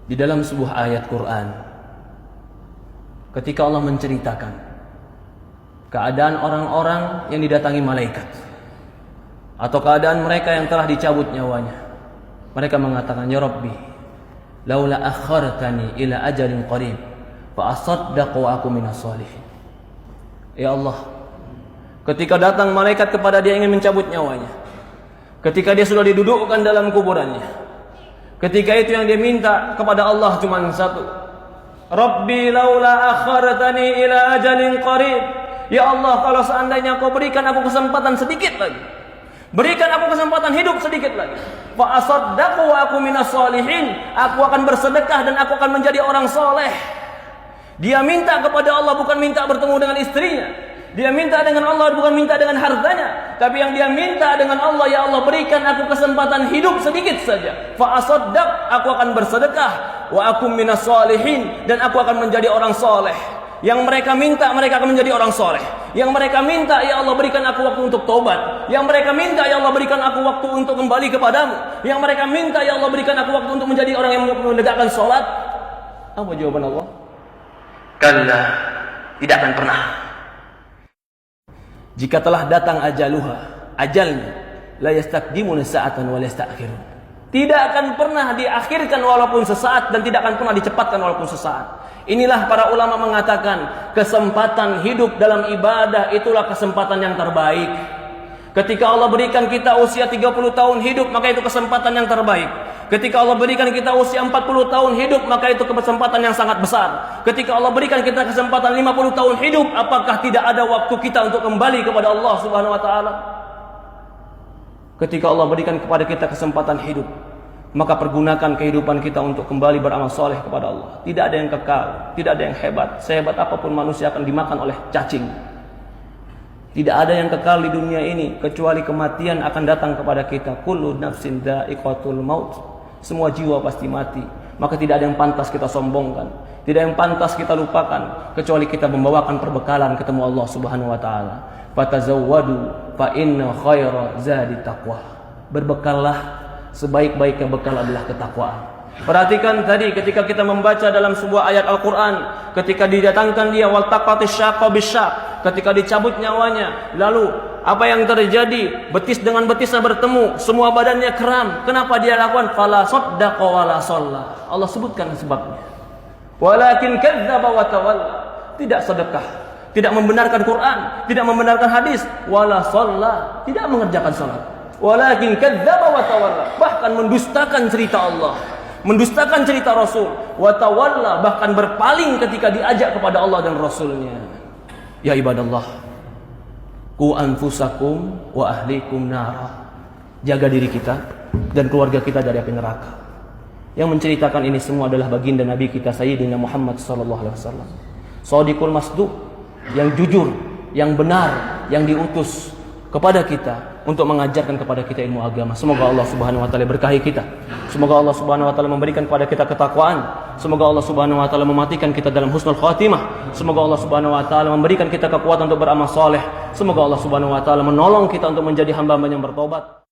Di dalam sebuah ayat Quran, ketika Allah menceritakan keadaan orang-orang yang didatangi malaikat atau keadaan mereka yang telah dicabut nyawanya, mereka mengatakan, "Ya Rabbi, laula akhartani ila ajalin qarib fa asaddaqu wa aku minas shalihin." Ya Allah, ketika datang malaikat kepada dia ingin mencabut nyawanya, ketika dia sudah didudukkan dalam kuburannya, ketika itu yang dia minta kepada Allah cuma satu, "Rabbi laula akhartani ila ajalin qarib." Ya Allah, kalau seandainya kau berikan aku kesempatan sedikit lagi, berikan aku kesempatan hidup sedikit lagi, fa asaddaqu wa aku minas shalihin, aku akan bersedekah dan aku akan menjadi orang soleh. Dia minta kepada Allah bukan minta bertemu dengan istrinya, dia minta dengan Allah bukan minta dengan hartanya, tapi yang dia minta dengan Allah, ya Allah berikan aku kesempatan hidup sedikit saja, fa asaddaq, aku akan bersedekah, wa aku minas shalihin, dan aku akan menjadi orang soleh. Yang mereka minta, mereka akan menjadi orang soleh. Yang mereka minta, ya Allah berikan aku waktu untuk tobat. Yang mereka minta, ya Allah berikan aku waktu untuk kembali kepadamu. Yang mereka minta, ya Allah berikan aku waktu untuk menjadi orang yang menegakkan sholat. Apa jawaban Allah? Kalla, tidak akan pernah. Jika telah datang ajaluha, ajalnya, la yastaqdimuna sa'atan wa la yasta'khirun. Tidak akan pernah diakhirkan walaupun sesaat, dan tidak akan pernah dicepatkan walaupun sesaat. Inilah para ulama mengatakan, kesempatan hidup dalam ibadah itulah kesempatan yang terbaik. Ketika Allah berikan kita usia 30 tahun hidup, maka itu kesempatan yang terbaik. Ketika Allah berikan kita usia 40 tahun hidup, maka itu kesempatan yang sangat besar. Ketika Allah berikan kita kesempatan 50 tahun hidup, apakah tidak ada waktu kita untuk kembali kepada Allah Subhanahu wa taala? Ketika Allah berikan kepada kita kesempatan hidup, maka pergunakan kehidupan kita untuk kembali beramal soleh kepada Allah. Tidak ada yang kekal, tidak ada yang hebat. Sehebat apapun manusia akan dimakan oleh cacing. Tidak ada yang kekal di dunia ini kecuali kematian akan datang kepada kita. Kullu nafsin dha'iqatul maut. Semua jiwa pasti mati. Maka tidak ada yang pantas kita sombongkan, tidak ada yang pantas kita lupakan, kecuali kita membawakan perbekalan ketemu Allah Subhanahu wa taala. Fatazawwadu fa inna khaira zadi taqwa. Berbekallah, sebaik-baiknya bekal adalah ketakwaan. Perhatikan tadi ketika kita membaca dalam sebuah ayat Al-Quran, ketika didatangkan dia waltaqatis syaqqa bisyaq, ketika dicabut nyawanya, lalu apa yang terjadi? Betis dengan betisnya bertemu, semua badannya kram. Kenapa dia lakukan? Fala saddaqa wala shalla. Allah sebutkan sebabnya. Walakin kadzdzaba wa tawalla. Tidak sedekah, tidak membenarkan Quran, tidak membenarkan hadis, wala shalla, tidak mengerjakan salat. Walakin kadzdzaba wa tawalla, bahkan mendustakan cerita Allah, mendustakan cerita Rasul, wa tawalla, bahkan berpaling ketika diajak kepada Allah dan Rasulnya. Ya ibadallah, qu anfusakum wa ahlikum nara. Jaga diri kita dan keluarga kita dari api neraka. Yang menceritakan ini semua adalah baginda Nabi kita Sayyidina Muhammad sallallahu alaihi wasallam. Shadiqul masduq, yang jujur, yang benar, yang diutus kepada kita untuk mengajarkan kepada kita ilmu agama. Semoga Allah Subhanahu wa taala berkahi kita. Semoga Allah Subhanahu wa taala memberikan kepada kita ketakwaan. Semoga Allah Subhanahu wa taala mematikan kita dalam husnul khatimah. Semoga Allah Subhanahu wa taala memberikan kita kekuatan untuk beramal saleh. Semoga Allah Subhanahu wa taala menolong kita untuk menjadi hamba-hamba yang bertobat.